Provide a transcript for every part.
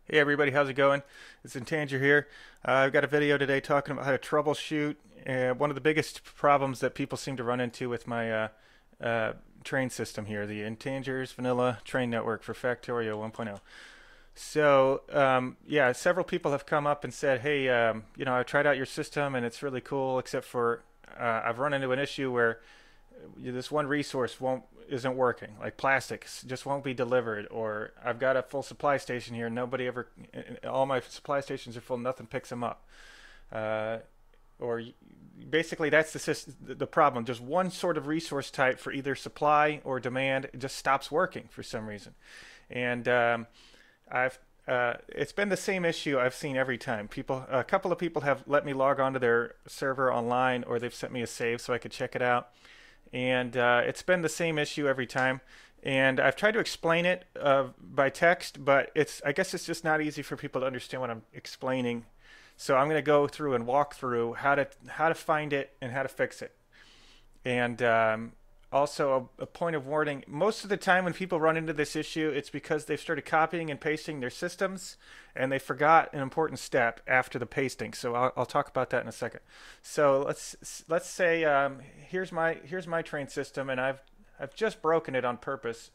Hey everybody, how's it going? It's Intanger here. I've got a video today talking about how to troubleshoot one of the biggest problems that people seem to run into with my train system here, the Intangers Vanilla Train Network for Factorio 1.0. Yeah, several people have come up and said, hey, I tried out your system and it's really cool, except for I've run into an issue where this one resource won't isn't working, like plastics just won't be delivered, or I've got a full supply station here, nobody ever, all my supply stations are full, nothing picks them up, uh, or basically that's the problem. Just one sort of resource type for either supply or demand, it just stops working for some reason. And I've it's been the same issue I've seen every time. A couple of people have let me log onto their server online, or they've sent me a save so I could check it out, and it's been the same issue every time. And I've tried to explain it by text, but I guess it's just not easy for people to understand what I'm explaining. So I'm going to go through and walk through how to find it and how to fix it. And also a point of warning: most of the time when people run into this issue, it's because they've started copying and pasting their systems, and they forgot an important step after the pasting. So I'll talk about that in a second. So let's say here's my train system, and I've just broken it on purpose.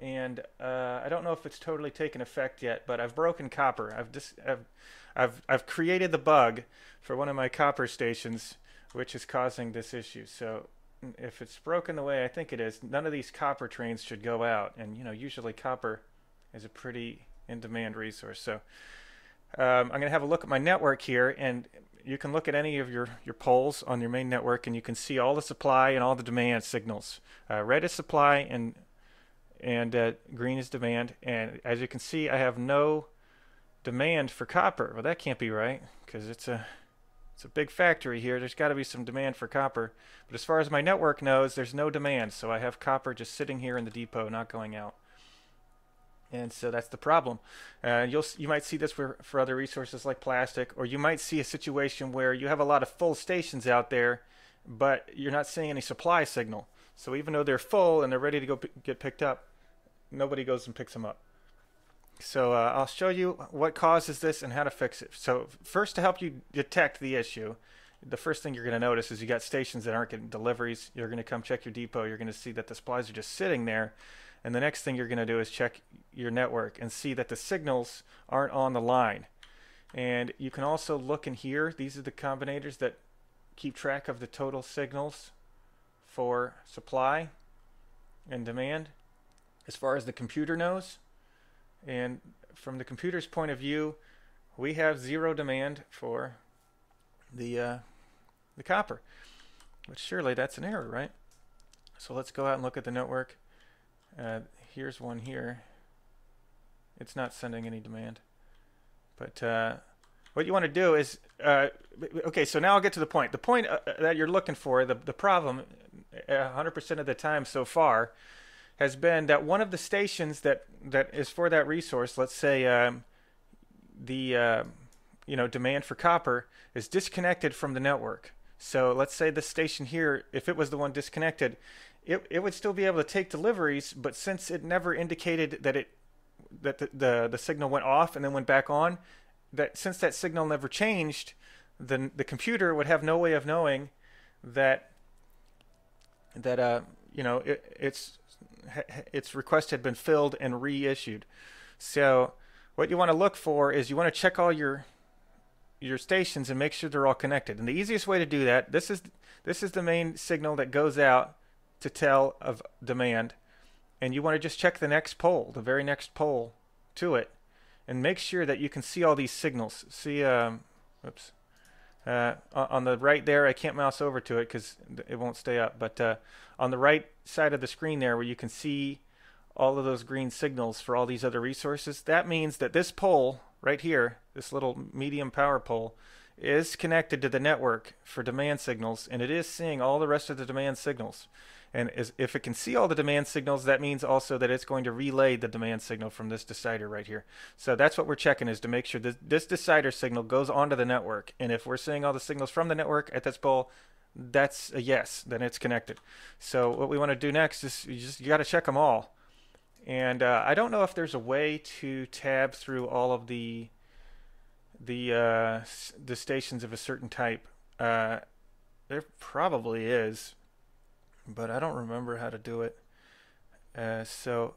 And I don't know if it's totally taken effect yet, but I've broken copper. I've created the bug for one of my copper stations, which is causing this issue. So if it's broken the way I think it is, none of these copper trains should go out. And usually copper is a pretty in-demand resource. So I'm going to have a look at my network here, and you can look at any of your poles on your main network, and you can see all the supply and all the demand signals. Red is supply, and green is demand. And as you can see, I have no demand for copper. Well, that can't be right, because it's a big factory here. There's got to be some demand for copper. But as far as my network knows, there's no demand. So I have copper just sitting here in the depot, not going out. And so that's the problem. You might see this for other resources like plastic, or you might see a situation where you have a lot of full stations out there, but you're not seeing any supply signal. So even though they're full and they're ready to go get picked up, nobody goes and picks them up. So I'll show you what causes this and how to fix it. So first, to help you detect the issue, the first thing you're going to notice is you got stations that aren't getting deliveries. You're going to come check your depot. You're going to see that the supplies are just sitting there. And the next thing you're going to do is check your network and see that the signals aren't on the line. And you can also look in here. These are the combinators that keep track of the total signals for supply and demand as far as the computer knows. And from the computer's point of view, we have zero demand for the copper, which surely that's an error, right? So let's go out and look at the network. Here's one here. It's not sending any demand. But what you want to do is, okay, so now I'll get to the point. The point that you're looking for, the problem 100% of the time so far, has been that one of the stations that is for that resource, let's say the demand for copper, is disconnected from the network. So let's say the station here, if it was the one disconnected, it would still be able to take deliveries, but since it never indicated that the signal went off and then went back on, that since that signal never changed, then the computer would have no way of knowing that its request had been filled and reissued. So what you want to look for is you want to check all your stations and make sure they're all connected. And the easiest way to do that, this is the main signal that goes out to tell of demand, and you want to just check the next pole, the very next pole to it, and make sure that you can see all these signals. See, oops. On the right there, I can't mouse over to it because it won't stay up, but on the right side of the screen there, where you can see all of those green signals for all these other resources, that means that this pole right here, this little medium power pole, is connected to the network for demand signals, and it is seeing all the rest of the demand signals. And if it can see all the demand signals, that means also that it's going to relay the demand signal from this decider right here. So that's what we're checking, is to make sure that this decider signal goes onto the network. And if we're seeing all the signals from the network at this pole, that's a yes, then it's connected. So what we want to do next is you got to check them all. And I don't know if there's a way to tab through all of the stations of a certain type. There probably is, but I don't remember how to do it. So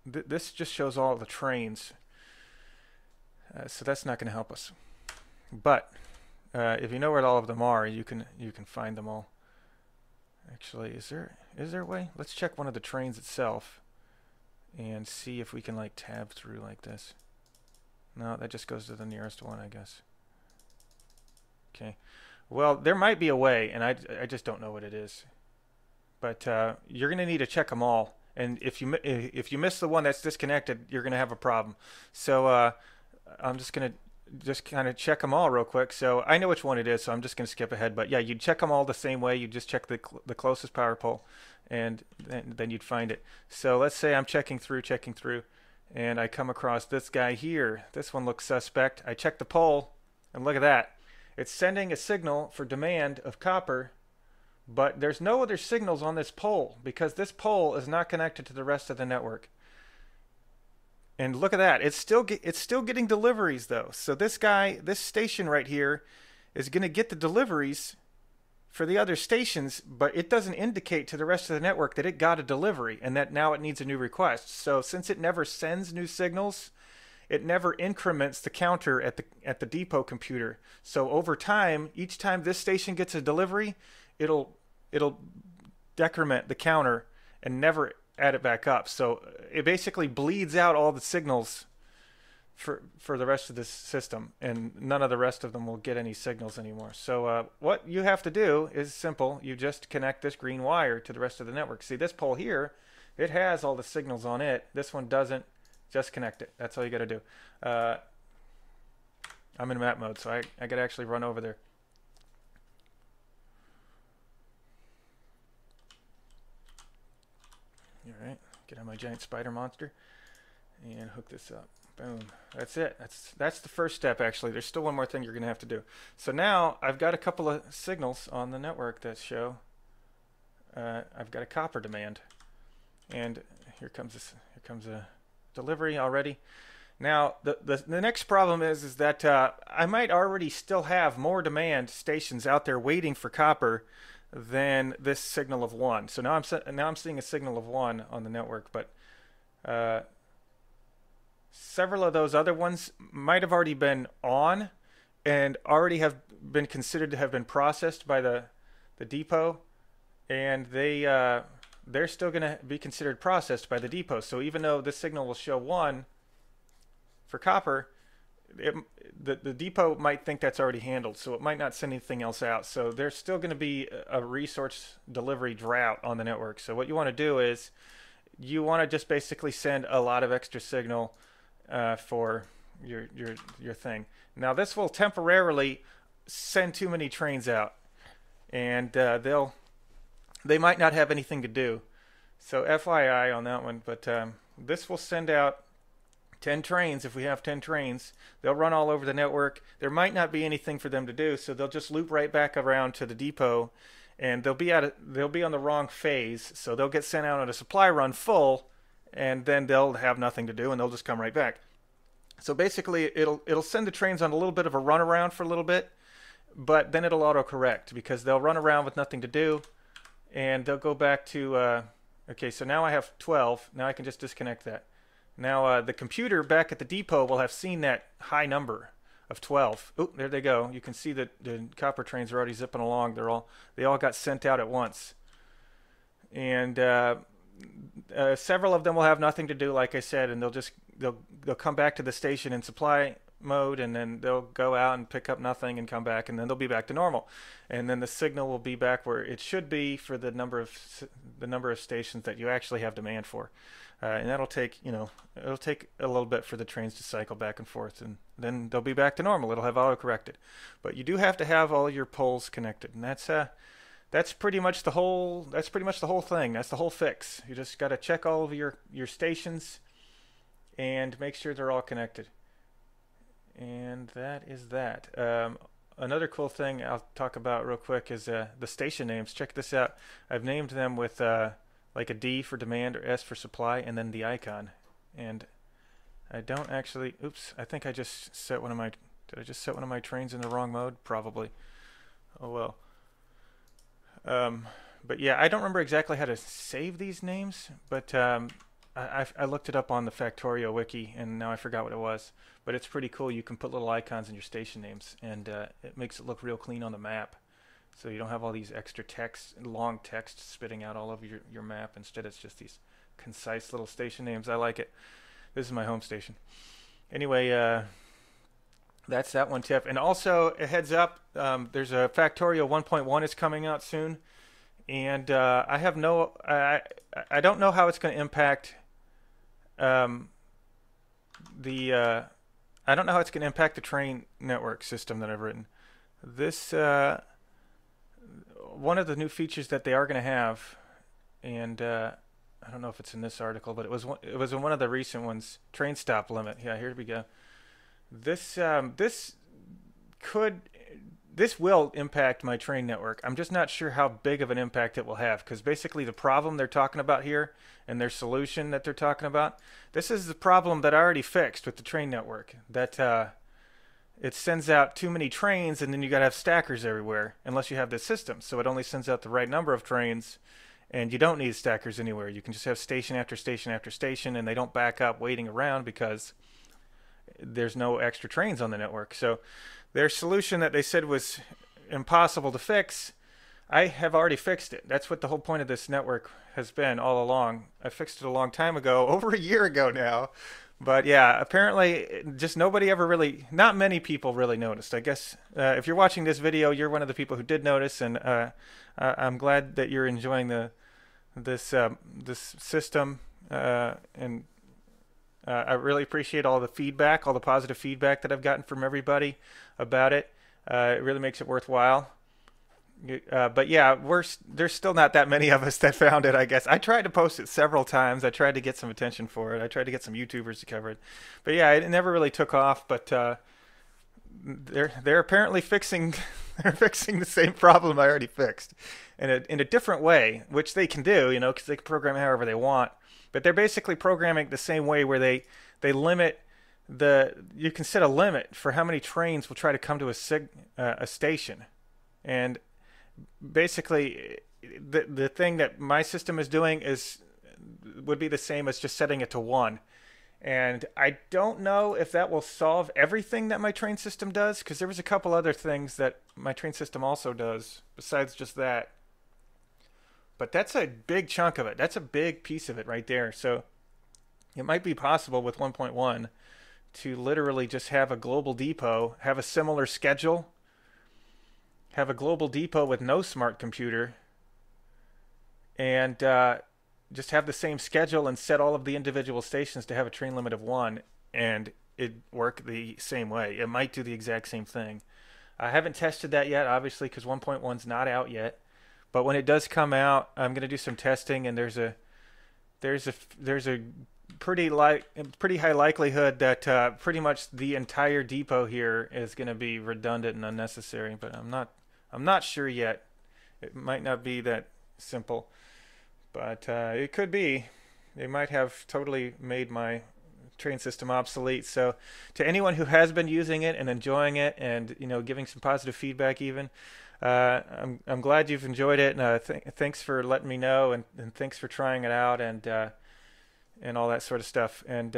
this just shows all the trains, so that's not going to help us. But if you know where all of them are, you can find them all. Actually, is there a way? Let's check one of the trains itself and see if we can like tab through like this. No, that just goes to the nearest one, I guess. Okay. Well, there might be a way, and I just don't know what it is. But you're going to need to check them all. And if you miss the one that's disconnected, you're going to have a problem. So I'm just going to just kind of check them all real quick. So I know which one it is, so I'm just going to skip ahead. But yeah, you'd check them all the same way. You just check the closest power pole, and then you'd find it. So let's say I'm checking through, and I come across this guy here. This one looks suspect. I check the pole, and look at that. It's sending a signal for demand of copper, but there's no other signals on this pole because this pole is not connected to the rest of the network. And look at that. It's still getting deliveries though. So this station right here is going to get the deliveries for the other stations, but it doesn't indicate to the rest of the network that it got a delivery and that now it needs a new request. So since it never sends new signals, it never increments the counter at the depot computer. So over time, each time this station gets a delivery, it'll decrement the counter and never add it back up. So it basically bleeds out all the signals for the rest of this system, and none of the rest of them will get any signals anymore. So what you have to do is simple. You just connect this green wire to the rest of the network. See, this pole here, it has all the signals on it. This one doesn't. Just connect it. That's all you got to do. I'm in map mode, so I got to actually run over there. All right, get on my giant spider monster and hook this up. Boom. That's it. That's the first step, actually. There's still one more thing you're going to have to do. So now I've got a couple of signals on the network that show I've got a copper demand. And here comes a delivery already. Now the next problem is that I might already still have more demand stations out there waiting for copper than this signal of 1. So now I'm seeing a signal of 1 on the network, but several of those other ones might have already been on and already have been considered to have been processed by the depot, and they're still going to be considered processed by the depot. So even though this signal will show 1 for copper, the depot might think that's already handled, so it might not send anything else out. So there's still going to be a resource delivery drought on the network. So what you want to do is you want to just basically send a lot of extra signal for your thing. Now this will temporarily send too many trains out, and they might not have anything to do. So FYI on that one. But this will send out 10 trains. If we have 10 trains, they'll run all over the network. There might not be anything for them to do, so they'll just loop right back around to the depot, and they'll be on the wrong phase. So they'll get sent out on a supply run full, and then they'll have nothing to do, and they'll just come right back. So basically, it'll send the trains on a little bit of a runaround for a little bit, but then it'll autocorrect because they'll run around with nothing to do, and they'll go back to okay. So now I have 12. Now I can just disconnect that. Now the computer back at the depot will have seen that high number of 12. Oh, there they go. You can see that the copper trains are already zipping along. They all got sent out at once, and several of them will have nothing to do, like I said, and they'll come back to the station in supply mode, and then they'll go out and pick up nothing and come back, and then they'll be back to normal, and then the signal will be back where it should be for the number of stations that you actually have demand for, and that'll take it'll take a little bit for the trains to cycle back and forth, and then they'll be back to normal. It'll have auto corrected, but you do have to have all your poles connected, and that's pretty much the whole thing. That's the whole fix. You just got to check all of your stations and make sure they're all connected. And that is that. Another cool thing I'll talk about real quick is the station names. Check this out. I've named them with like a D for demand or S for supply, and then the icon. And I don't actually, oops, I think I just set one of my, did I just set one of my trains in the wrong mode? Probably. Oh well. But yeah, I don't remember exactly how to save these names, but I looked it up on the Factorio wiki, and now I forgot what it was. But it's pretty cool. You can put little icons in your station names, and it makes it look real clean on the map. So you don't have all these extra text, long text spitting out all over your map. Instead, it's just these concise little station names. I like it. This is my home station. Anyway, that's that one tip. And also, a heads up, there's a Factorio 1.1 is coming out soon. And I have no, I don't know how it's going to impact the, I don't know how it's going to impact the train network system that I've written. This, one of the new features that they are going to have, and I don't know if it's in this article, but it was in one of the recent ones. Train stop limit. Yeah, here we go. This will impact my train network. I'm just not sure how big of an impact it will have, because basically the problem they're talking about here and their solution that they're talking about, this is the problem that I already fixed with the train network. That it sends out too many trains, and then you got to have stackers everywhere unless you have this system. So it only sends out the right number of trains, and you don't need stackers anywhere. You can just have station after station after station, and they don't back up waiting around because there's no extra trains on the network. So their solution that they said was impossible to fix, I have already fixed it. That's what the whole point of this network has been all along. I fixed it a long time ago, over a year ago now. But yeah, apparently just nobody ever really, not many people really noticed. I guess if you're watching this video, you're one of the people who did notice, and I'm glad that you're enjoying this system, and I really appreciate all the feedback, all the positive feedback that I've gotten from everybody about it. It really makes it worthwhile. But yeah, there's still not that many of us that found it, I guess. I tried to post it several times. I tried to get some attention for it. I tried to get some YouTubers to cover it. But yeah, it never really took off. But they're apparently fixing they're fixing the same problem I already fixed in a different way, which they can do, because they can program it however they want. But they're basically programming the same way, where they limit you can set a limit for how many trains will try to come to a station. And basically the thing that my system is doing would be the same as just setting it to 1. And I don't know if that will solve everything that my train system does, because there was a couple other things that my train system also does besides just that. But that's a big chunk of it. That's a big piece of it right there. So it might be possible with 1.1 to literally just have a global depot, have a similar schedule, have a global depot with no smart computer, and just have the same schedule and set all of the individual stations to have a train limit of 1, and it work the same way. It might do the exact same thing. I haven't tested that yet, obviously, because 1.1's not out yet. But when it does come out, I'm going to do some testing, and there's a pretty high likelihood that pretty much the entire depot here is going to be redundant and unnecessary. But I'm not sure yet. It might not be that simple, but it could be. They might have totally made my train system obsolete. So to anyone who has been using it and enjoying it, and giving some positive feedback even, I'm glad you've enjoyed it, and thanks for letting me know, and thanks for trying it out, and all that sort of stuff. And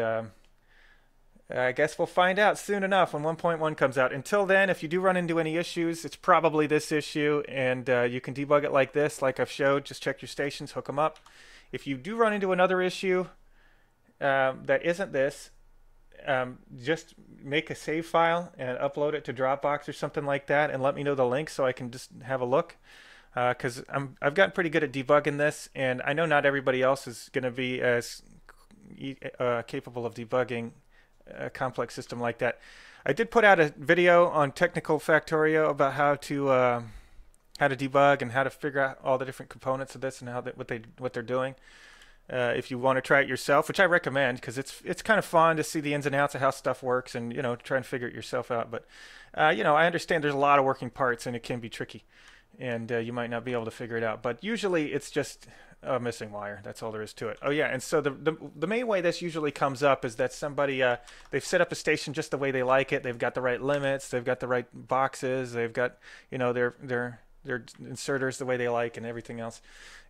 I guess we'll find out soon enough when 1.1 comes out. Until then, if you do run into any issues, it's probably this issue, and you can debug it like this, like I've showed. Just check your stations, hook them up. If you do run into another issue that isn't this, just make a save file and upload it to Dropbox or something like that, and let me know the link so I can just have a look. Because I've gotten pretty good at debugging this, and I know not everybody else is going to be as capable of debugging a complex system like that. I did put out a video on Technical Factorio about how to debug and how to figure out all the different components of this and what they're doing. If you want to try it yourself, which I recommend, because it's kind of fun to see the ins and outs of how stuff works, and try and figure it yourself out. But I understand there's a lot of working parts, and it can be tricky, and you might not be able to figure it out. But usually it's just a missing wire. That's all there is to it. Oh yeah, and so the main way this usually comes up is that somebody they've set up a station just the way they like it. They've got the right limits. They've got the right boxes. They've got, you know, their inserters the way they like and everything else.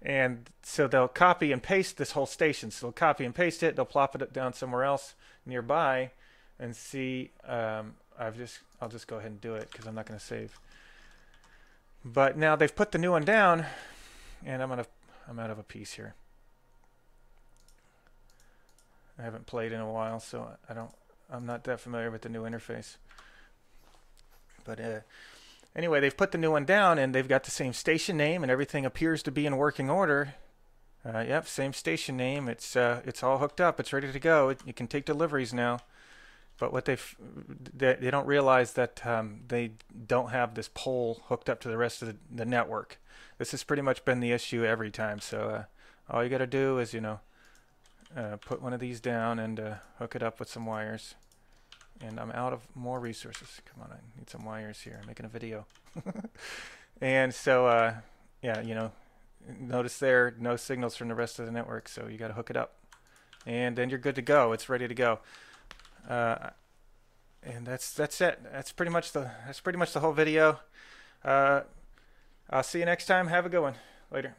And so they'll copy and paste this whole station. So they'll copy and paste it. They'll plop it down somewhere else nearby, and see. I'll just go ahead and do it because I'm not going to save. But now they've put the new one down, and I'm out of a piece here. I haven't played in a while, so I'm not that familiar with the new interface. But anyway, they've put the new one down, and they've got the same station name, and everything appears to be in working order. Yep, same station name. It's all hooked up. It's ready to go. You can take deliveries now. But what they don't realize that they don't have this pole hooked up to the rest of the network. This has pretty much been the issue every time. So all you got to do is, you know, put one of these down and hook it up with some wires. And I'm out of more resources. Come on, I need some wires here. I'm making a video. And so, yeah, you know, notice there, no signals from the rest of the network. So you got to hook it up. And then you're good to go. It's ready to go. And that's it. That's pretty much the whole video. I'll see you next time. Have a good one. Later.